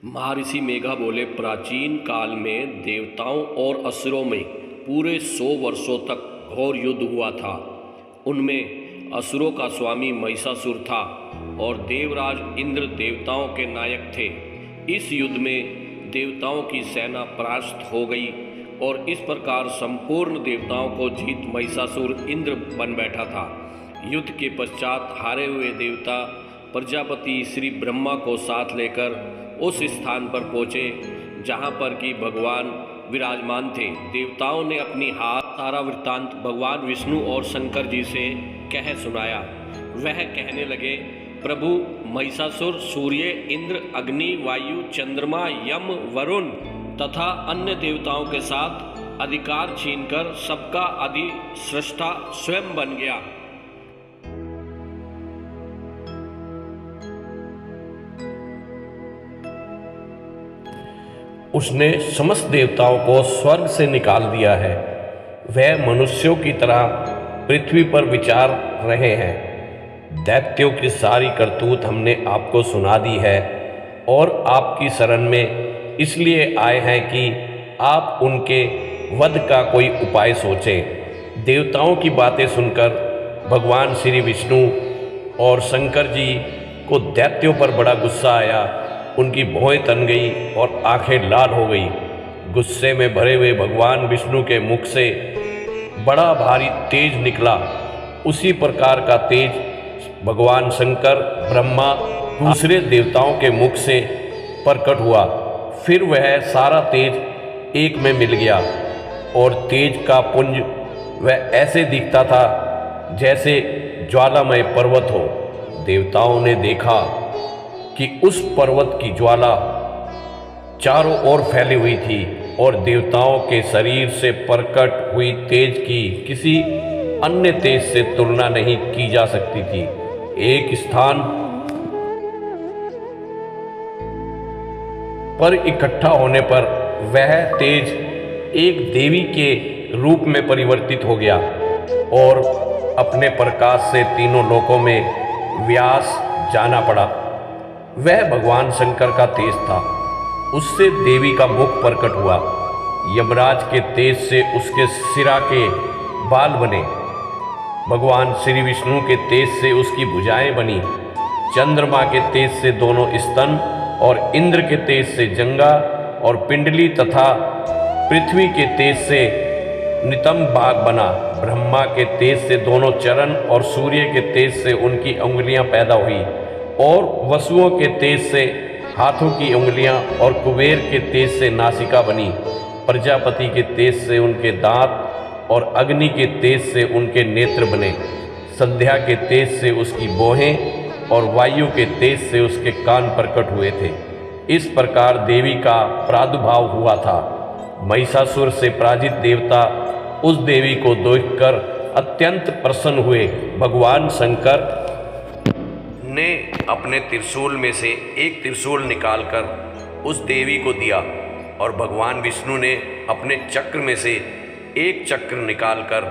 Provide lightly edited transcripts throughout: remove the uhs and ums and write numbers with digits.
महर्षि मेघा बोले, प्राचीन काल में देवताओं और असुरों में पूरे 100 वर्षों तक घोर युद्ध हुआ था। उनमें असुरों का स्वामी महिषासुर था और देवराज इंद्र देवताओं के नायक थे। इस युद्ध में देवताओं की सेना परास्त हो गई और इस प्रकार संपूर्ण देवताओं को जीत महिषासुर इंद्र बन बैठा था। युद्ध के पश्चात हारे हुए देवता प्रजापति श्री ब्रह्मा को साथ लेकर उस स्थान पर पहुँचे जहाँ पर कि भगवान विराजमान थे। देवताओं ने अपनी सारा वृत्तांत भगवान विष्णु और शंकर जी से कह सुनाया। वह कहने लगे, प्रभु महिषासुर सूर्य, इंद्र, अग्नि, वायु, चंद्रमा, यम, वरुण तथा अन्य देवताओं के साथ अधिकार छीनकर सबका आदि सृष्टा स्वयं बन गया। उसने समस्त देवताओं को स्वर्ग से निकाल दिया है। वह मनुष्यों की तरह पृथ्वी पर विचार रहे हैं। दैत्यों की सारी करतूत हमने आपको सुना दी है और आपकी शरण में इसलिए आए हैं कि आप उनके वध का कोई उपाय सोचें। देवताओं की बातें सुनकर भगवान श्री विष्णु और शंकर जी को दैत्यों पर बड़ा गुस्सा आया। उनकी भौहें तन गई और आंखें लाल हो गई। गुस्से में भरे हुए भगवान विष्णु के मुख से बड़ा भारी तेज निकला। उसी प्रकार का तेज भगवान शंकर, ब्रह्मा, दूसरे देवताओं के मुख से प्रकट हुआ। फिर वह सारा तेज एक में मिल गया और तेज का पुंज वह ऐसे दिखता था जैसे ज्वालामय पर्वत हो। देवताओं ने देखा कि उस पर्वत की ज्वाला चारों ओर फैली हुई थी और देवताओं के शरीर से प्रकट हुई तेज की किसी अन्य तेज से तुलना नहीं की जा सकती थी। एक स्थान पर इकट्ठा होने पर वह तेज एक देवी के रूप में परिवर्तित हो गया और अपने प्रकाश से तीनों लोकों में व्यास जाना पड़ा। वह भगवान शंकर का तेज था। उससे देवी का मुख प्रकट हुआ। यमराज के तेज से उसके सिरा के बाल बने। भगवान श्री विष्णु के तेज से उसकी भुजाएं बनी। चंद्रमा के तेज से दोनों स्तन और इंद्र के तेज से जंगा और पिंडली तथा पृथ्वी के तेज से नितंब भाग बना। ब्रह्मा के तेज से दोनों चरण और सूर्य के तेज से उनकी उंगलियां पैदा हुई और वसुओं के तेज से हाथों की उंगलियां और कुबेर के तेज से नासिका बनी। प्रजापति के तेज से उनके दांत और अग्नि के तेज से उनके नेत्र बने। संध्या के तेज से उसकी भौहें और वायु के तेज से उसके कान प्रकट हुए थे। इस प्रकार देवी का प्रादुर्भाव हुआ था। महिषासुर से पराजित देवता उस देवी को देखकर अत्यंत प्रसन्न हुए। भगवान शंकर ने अपने त्रिशूल में से एक त्रिशूल निकालकर उस देवी को दिया और भगवान विष्णु ने अपने चक्र में से एक चक्र निकालकर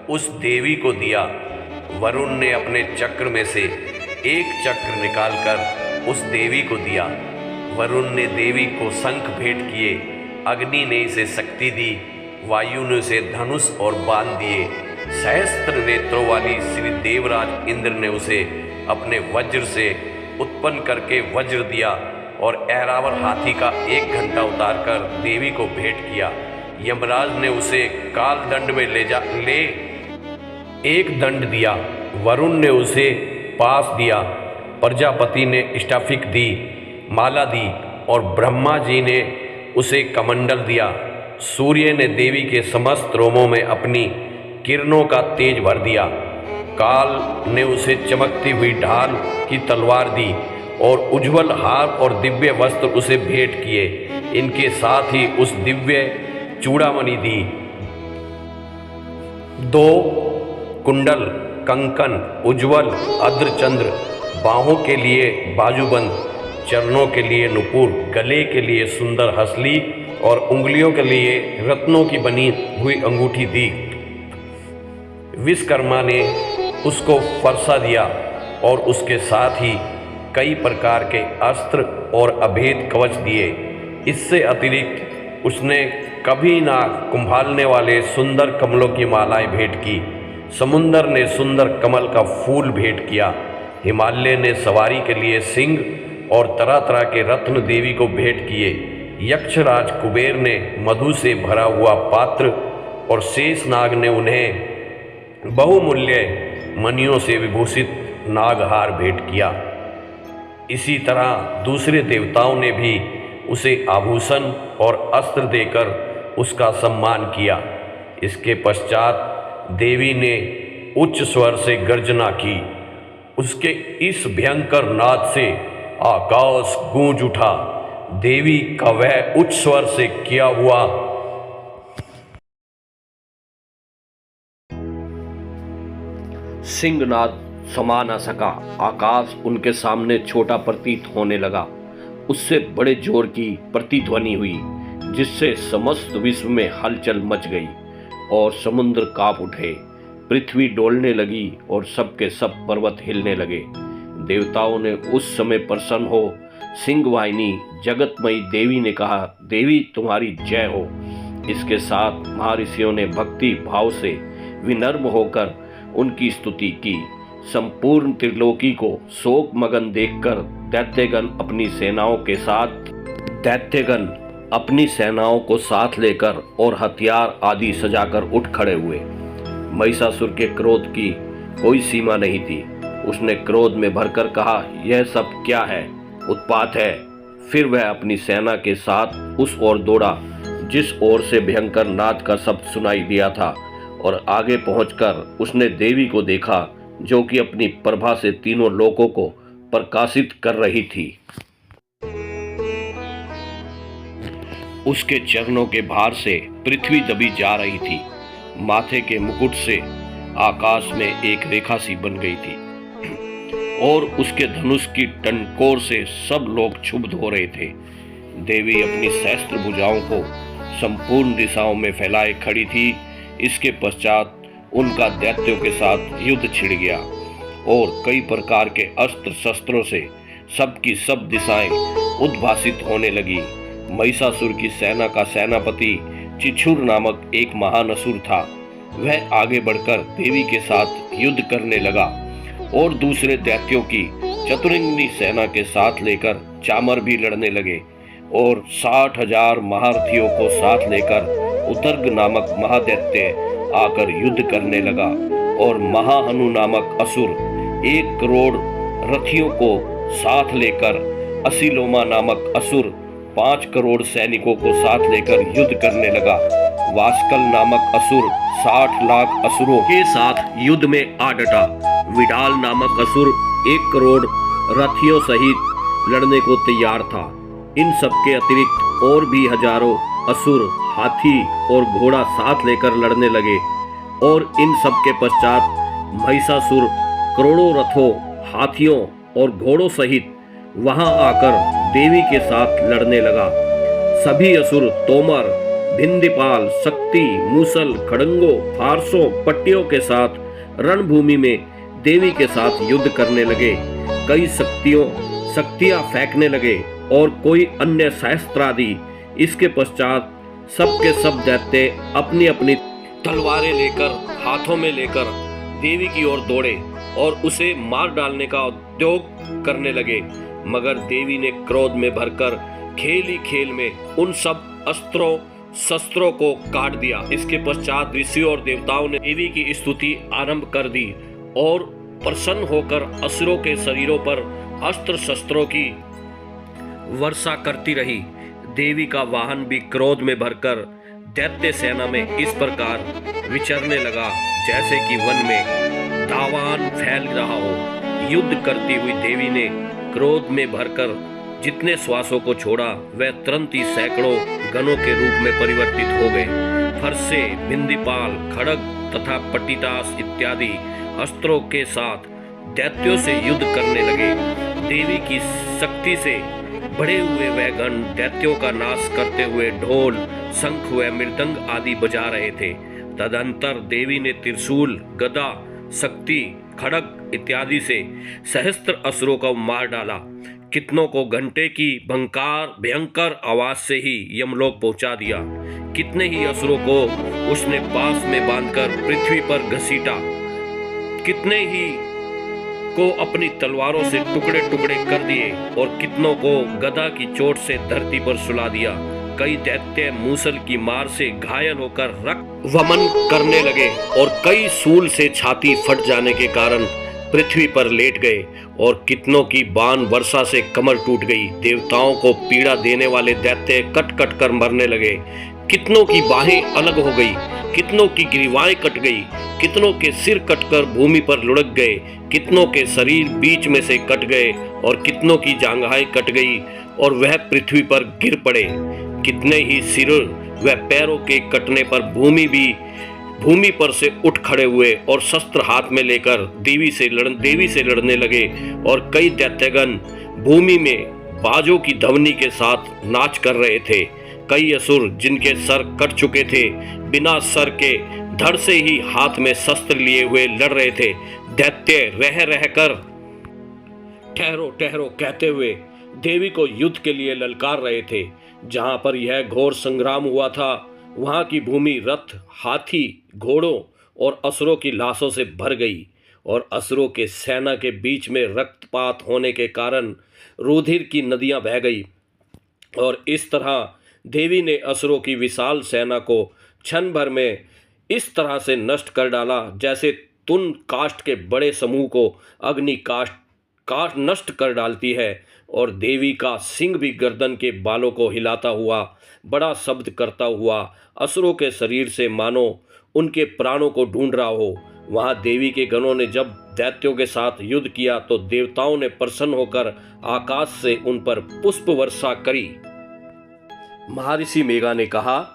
उस देवी को दिया। वरुण ने अपने चक्र में से एक चक्र निकालकर उस देवी को दिया। वरुण ने देवी को शंख भेंट किए। अग्नि ने इसे शक्ति दी। वायु ने उसे धनुष और बाण दिए। सहस्त्र नेत्रों वाली श्री देवराज इंद्र ने उसे अपने वज्र से उत्पन्न करके वज्र दिया और ऐरावत हाथी का एक घंटा उतारकर देवी को भेंट किया। यमराज ने उसे काल दंड में ले एक दंड दिया। वरुण ने उसे पास दिया। प्रजापति ने स्टाफिक दी, माला दी और ब्रह्मा जी ने उसे कमंडल दिया। सूर्य ने देवी के समस्त रोमों में अपनी किरणों का तेज भर दिया। काल ने उसे चमकती हुई ढाल की तलवार दी और उज्ज्वल हार और दिव्य वस्त्र उसे भेंट किए। इनके साथ ही उस दिव्य चूड़ामणि दी। 2 कुंडल, कंकन, उज्ज्वल अर्धचंद्र, बाहों के लिए बाजूबंद, चरणों के लिए नुपुर, गले के लिए सुंदर हंसली और उंगलियों के लिए रत्नों की बनी हुई अंगूठी दी। विश्वकर्मा ने उसको फरसा दिया और उसके साथ ही कई प्रकार के अस्त्र और अभेद कवच दिए। इससे अतिरिक्त उसने कभी ना कुंभालने वाले सुंदर कमलों की मालाएं भेंट की। समुंदर ने सुंदर कमल का फूल भेंट किया। हिमालय ने सवारी के लिए सिंह और तरह तरह के रत्न देवी को भेंट किए। यक्षराज कुबेर ने मधु से भरा हुआ पात्र और शेषनाग ने उन्हें बहुमूल्य मणियों से विभूषित नागहार भेंट किया। इसी तरह दूसरे देवताओं ने भी उसे आभूषण और अस्त्र देकर उसका सम्मान किया। इसके पश्चात देवी ने उच्च स्वर से गर्जना की। उसके इस भयंकर नाद से आकाश गूंज उठा। देवी का वह उच्च स्वर से किया हुआ सिंहनाद समा न सका। आकाश उनके सामने छोटा प्रतीत होने लगा। उससे बड़े जोर की प्रतिध्वनि हुई, जिससे समस्त विश्व में हलचल मच गई और समुद्र कांप उठे। पृथ्वी डोलने लगी और सबके सब पर्वत हिलने लगे। देवताओं ने उस समय प्रसन्न हो सिंहवाहिनी जगतमयी देवी ने कहा, देवी तुम्हारी जय हो। इसके साथ महर्षियों ने भक्ति भाव से विनम्र होकर उनकी स्तुति की। संपूर्ण त्रिलोकी को शोक मगन देखकर दैत्यगण अपनी सेनाओं को साथ लेकर और हथियार आदि सजाकर उठ खड़े हुए। महिषासुर के क्रोध की कोई सीमा नहीं थी। उसने क्रोध में भरकर कहा, यह सब क्या है? उत्पात है। फिर वह अपनी सेना के साथ उस ओर दौड़ा जिस ओर से भयंकर नाद का शब्द सुनाई दिया था, और आगे पहुंचकर उसने देवी को देखा जो कि अपनी प्रभा से तीनों लोकों को प्रकाशित कर रही थी। उसके चरणों के भार से पृथ्वी दबी जा रही थी। माथे के मुकुट से आकाश में एक रेखा सी बन गई थी और उसके धनुष की टंकोर से सब लोग क्षुब्ध हो रहे थे। देवी अपनी सहस्त्र भुजाओं को संपूर्ण दिशाओं में फैलाए खड़ी थी। इसके पश्चात उनका दैत्यों के साथ युद्ध छिड़ गया और कई प्रकार के अस्त्र शस्त्रों से सबकी सब दिशाएं उद्भासित होने लगी। महिषासुर की सेना का सेनापति चिछुर नामक एक महान असुर था। वह आगे बढ़कर देवी के साथ युद्ध करने लगा और दूसरे दैत्यों की चतुरंगिनी सेना के साथ लेकर चामर भी लड़ने लगे और 60,000 महारथियों को साथ लेकर उतर्ग नामक महादैत्य आकर युद्ध करने लगा और महाहनु नामक असुर 1 करोड़ रथियों को साथ लेकर असिलोमा नामक असुर 5 करोड़ सैनिकों को साथ लेकर युद्ध करने लगा। वास्कल नामक असुर 60 लाख असुरों के साथ युद्ध में आ डटा। विडाल नामक असुर 1 करोड़ रथियों सहित लड़ने को तैयार था। इन सबके अतिरिक्त और भी हजारों असुर हाथी और घोड़ा साथ लेकर लड़ने लगे और इन सब के पश्चात महिषासुर करोड़ों रथों, हाथियों और घोड़ों सहित वहां आकर देवी के साथ लड़ने लगा। सभी असुर तोमर, भिंदीपाल, शक्ति, मूसल, खड़ंगों, फारसों, पट्टियों के साथ रणभूमि में देवी के साथ युद्ध करने लगे। कई शक्तियां फेंकने लगे और कोई अन्य सहस्त्रादि। इसके पश्चात सबके सब दैत्य अपनी अपनी तलवारें लेकर हाथों में लेकर देवी की ओर दौड़े और उसे मार डालने का उद्योग करने लगे। मगर देवी ने क्रोध में भरकर खेल ही खेल में उन सब अस्त्रों शस्त्रों को काट दिया। इसके पश्चात ऋषियों और देवताओं ने देवी की स्तुति आरंभ कर दी और प्रसन्न होकर असुरों के शरीरों पर अस्त्र शस्त्रों की वर्षा करती रही। देवी का वाहन भी क्रोध में भरकर दैत्य सेना में इस प्रकार विचरने लगा जैसे कि वन में दावान फैल रहा हो। युद्ध करती हुई देवी ने क्रोध में भरकर जितने श्वासों को छोड़ा वह तुरंत ही सैकड़ों गणों के रूप में परिवर्तित हो गए। फरसे, भिंदीपाल, खड़ग तथा पट्टितास इत्यादि अस्त्रों के साथ दैत्यों से युद्ध करने लगे। देवी की शक्ति से बढ़े हुए वह गण दैत्यों का नाश करते हुए ढोल, शंख व मृदंग आदि बजा रहे थे। तदंतर देवी ने त्रिशूल, गदा, शक्ति खड्ग इत्यादि से सहस्त्र असुरों को मार डाला। कितनों को घंटे की भयंकर आवाज से ही यमलोक पहुंचा दिया। कितने ही असुरों को उसने पास में बांधकर पृथ्वी पर घसीटा। कितने ही को अपनी तलवारों से टुकड़े टुकड़े कर दिए और कितनों को गदा की चोट से धरती पर सुला दिया। कई दैत्य मूसल की मार से घायल होकर रक्त वमन करने लगे और कई सूल से छाती फट जाने के कारण पृथ्वी पर लेट गए और कितनों की बाण वर्षा से कमर टूट गई। देवताओं को पीड़ा देने वाले दैत्य कट कट कर मरने लगे। कितनों की बाहें अलग हो गई, कितनों की ग्रीवाएं कट गई, कितनों के सिर कटकर भूमि पर लुढ़क गए, कितनों के शरीर बीच में से कट गए और कितनों की जांघाएं कट गई और वह पृथ्वी पर गिर पड़े। कितने ही सिर व पैरों के कटने पर भूमि पर से उठ खड़े हुए और शस्त्र हाथ में लेकर देवी से लड़ने लगे और कई दैत्यगण भूमि में बाजों की ध्वनि के साथ नाच कर रहे थे। कई असुर जिनके सर कट चुके थे बिना सर के धड़ से ही हाथ में शस्त्र लिए हुए लड़ रहे थे। दैत्य रह रहकर ठहरो ठहरो कहते हुए देवी को युद्ध के लिए ललकार रहे थे। जहां पर यह घोर संग्राम हुआ था वहां की भूमि रथ, हाथी, घोड़ों और असुरों की लाशों से भर गई और असुरों के सेना के बीच में रक्तपात होने के कारण रुधिर की नदियां बह गई। और इस तरह देवी ने असुरों की विशाल सेना को क्षण भर में इस तरह से नष्ट कर डाला जैसे तुन काष्ठ के बड़े समूह को अग्नि काष्ठ नष्ट कर डालती है। और देवी का सिंह भी गर्दन के बालों को हिलाता हुआ बड़ा शब्द करता हुआ असुरों के शरीर से मानो उनके प्राणों को ढूंढ रहा हो। वहां देवी के गणों ने जब दैत्यों के साथ युद्ध किया तो देवताओं ने प्रसन्न होकर आकाश से उन पर पुष्प वर्षा करी। महर्षि मेघा ने कहा,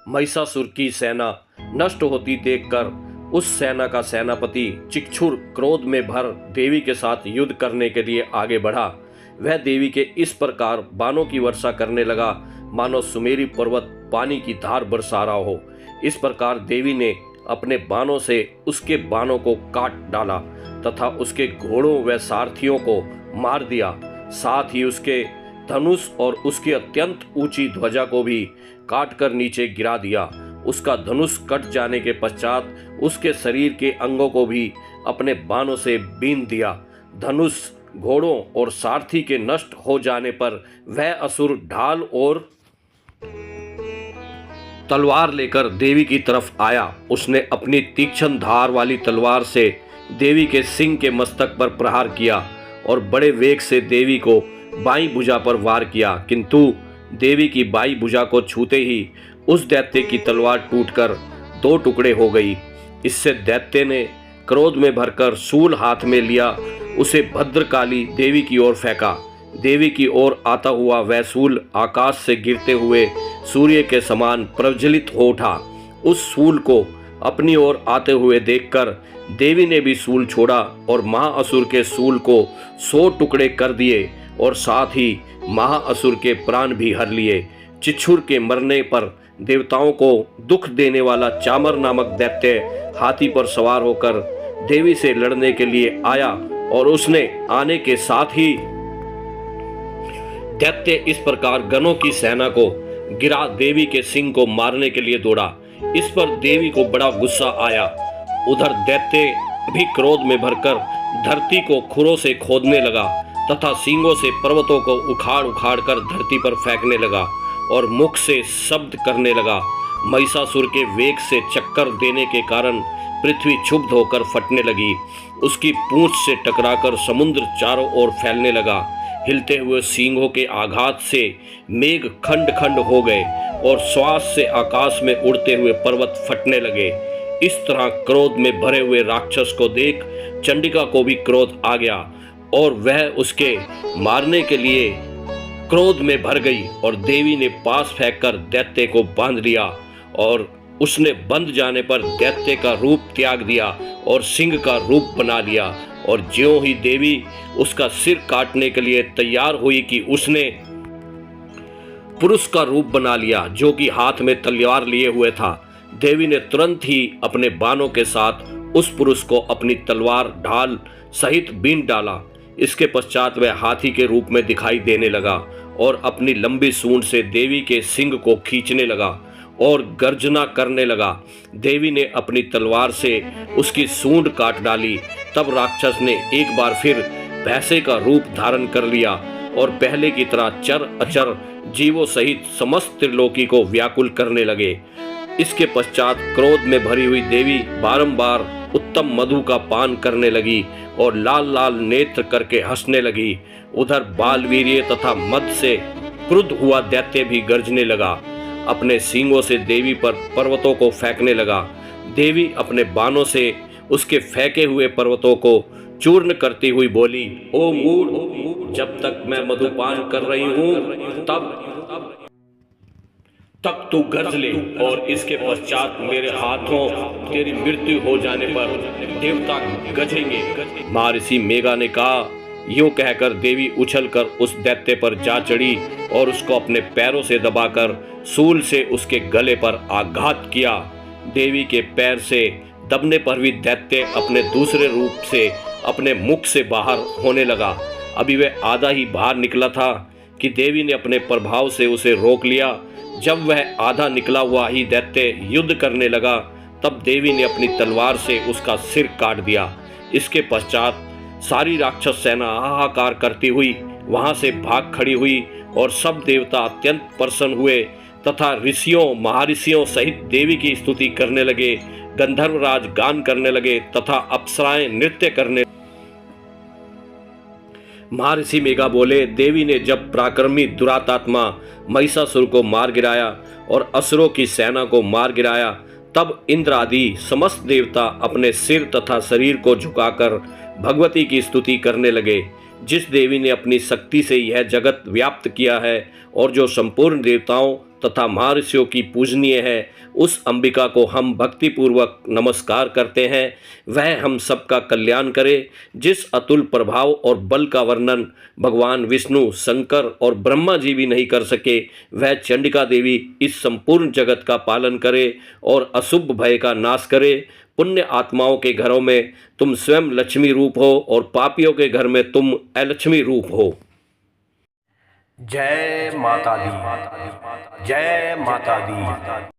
महिषासुर की सेना नष्ट होती देखकर उस सेना का सेनापति चिक्षुर क्रोध में भर देवी के साथ युद्ध करने के लिए आगे बढ़ा। वह देवी के इस प्रकार बाणों की वर्षा करने लगा मानो सुमेरी पर्वत पानी की धार बरसा रहा हो। इस प्रकार देवी ने अपने बाणों से उसके बाणों को काट डाला तथा उसके घोड़ों व सारथियों को मार दिया। साथ ही उसके धनुष और उसकी अत्यंत ऊंची ध्वजा को भी काटकर नीचे गिरा दिया। उसका धनुष कट जाने के पश्चात उसके शरीर के अंगों को भी अपने बाणों से बीन दिया। धनुष, घोड़ों और सारथी के नष्ट हो जाने पर वह असुर ढाल और तलवार लेकर देवी की तरफ आया। उसने अपनी तीक्ष्ण धार वाली तलवार से देवी के सिंह के मस्तक पर प्रहार किया और बड़े वेग से देवी को बाईं भुजा पर वार किया, किंतु देवी की बाईं भुजा को छूते ही उस दैत्य की तलवार टूटकर दो टुकड़े हो गई। इससे दैत्य ने क्रोध में भरकर सूल हाथ में लिया, उसे भद्रकाली देवी की ओर फेंका। देवी की ओर आता हुआ वह सूल आकाश से गिरते हुए सूर्य के समान प्रज्वलित हो उठा। उस सूल को अपनी ओर आते हुए देखकर देवी ने भी सूल छोड़ा और महाअसुर के सूल को 100 टुकड़े कर दिए और साथ ही महाअसुर के प्राण भी हर लिए। चिक्षुर के मरने पर देवताओं को दुख देने वाला चामर नामक दैत्य हाथी पर सवार होकर देवी से लड़ने के लिए आया और उसने आने के साथ ही दैत्य इस प्रकार गणों की सेना को गिरा देवी के सिंह को मारने के लिए दौड़ा। इस पर देवी को बड़ा गुस्सा आया। उधर दैत्य भी क्रोध में भरकर धरती को खुरों से खोदने लगा तथा सींगों से पर्वतों को उखाड़ उखाड़ कर धरती पर फेंकने लगा और मुख से शब्द करने लगा। महिषासुर के वेग से चक्कर देने के कारण पृथ्वी क्षुब्ध होकर फटने लगी। उसकी पूंछ से टकराकर समुद्र चारों ओर फैलने लगा। हिलते हुए सींगों के आघात से मेघ खंड खंड हो गए और श्वास से आकाश में उड़ते हुए पर्वत फटने लगे। इस तरह क्रोध में भरे हुए राक्षस को देख चंडिका को भी क्रोध आ गया और वह उसके मारने के लिए क्रोध में भर गई और देवी ने पास फेंककर दैत्य को बांध लिया और उसने बंध जाने पर दैत्य का रूप त्याग दिया और सिंह का रूप बना लिया। और ज्यों ही देवी उसका सिर काटने के लिए तैयार हुई कि उसने पुरुष का रूप बना लिया जो कि हाथ में तलवार लिए हुए था। देवी ने तुरंत ही अपने बाणों के साथ उस पुरुष को अपनी तलवार ढाल सहित बीन डाला। इसके पश्चात वह हाथी के रूप में दिखाई देने लगा और अपनी लंबी सूंड से देवी के सिंग को खींचने लगा और गर्जना करने लगा। देवी ने अपनी तलवार से उसकी सूंड काट डाली। तब राक्षस ने एक बार फिर भैंसे का रूप धारण कर लिया और पहले की तरह चर अचर जीवों सहित समस्त त्रिलोकी को व्याकुल करने लगे। इसके पश्चात क्रोध में भरी हुई देवी बारंबार उत्तम मधु का पान करने लगी और लाल लाल नेत्र करके हंसने लगी। उधर बालवीर्य तथा मद से क्रुद्ध हुआ दैत्य भी गर्जने लगा। अपने सींगों से देवी पर पर्वतों को फेंकने लगा। देवी अपने बाणों से उसके फेंके हुए पर्वतों को चूर्ण करती हुई बोली, ओ मूढ़, जब तक मैं मधुपान कर रही हूं तब तू गरज ले, और इसके पश्चात मेरे हाथों तेरी मृत्यु हो जाने पर देवता गजेंगे। महर्षि मेघा ने कहा। यूं कहकर देवी उछलकर उस दैत्य पर जा चढ़ी और उसको अपने पैरों से दबाकर सूल से उसके गले पर आघात किया। देवी के पैर से दबने पर भी दैत्य अपने दूसरे रूप से अपने मुख से बाहर होने लगा। अभी वह आधा ही बाहर निकला था कि देवी ने अपने प्रभाव से उसे रोक लिया। जब वह आधा निकला हुआ ही दैत्य युद्ध करने लगा, तब देवी ने अपनी तलवार से उसका सिर काट दिया। इसके पश्चात सारी राक्षस सेना हाहाकार करती हुई वहां से भाग खड़ी हुई और सब देवता अत्यंत प्रसन्न हुए तथा ऋषियों महर्षियों सहित देवी की स्तुति करने लगे। गंधर्वराज गान करने लगे तथा अप्सराएं नृत्य करने। महर्षि मेघा बोले, देवी ने जब पराक्रमी दुरात्मा महिषासुर को मार गिराया और असुरों की सेना को मार गिराया, तब इंद्र आदि समस्त देवता अपने सिर तथा शरीर को झुकाकर भगवती की स्तुति करने लगे। जिस देवी ने अपनी शक्ति से यह जगत व्याप्त किया है और जो संपूर्ण देवताओं तथा महर्षियों की पूजनीय है, उस अंबिका को हम भक्तिपूर्वक नमस्कार करते हैं। वह हम सबका कल्याण करे। जिस अतुल प्रभाव और बल का वर्णन भगवान विष्णु, शंकर और ब्रह्मा जी भी नहीं कर सके, वह चंडिका देवी इस संपूर्ण जगत का पालन करे और अशुभ भय का नाश करे। पुण्य आत्माओं के घरों में तुम स्वयं लक्ष्मी रूप हो और पापियों के घर में तुम अलक्ष्मी रूप हो। जय माता दी, जय माता दी।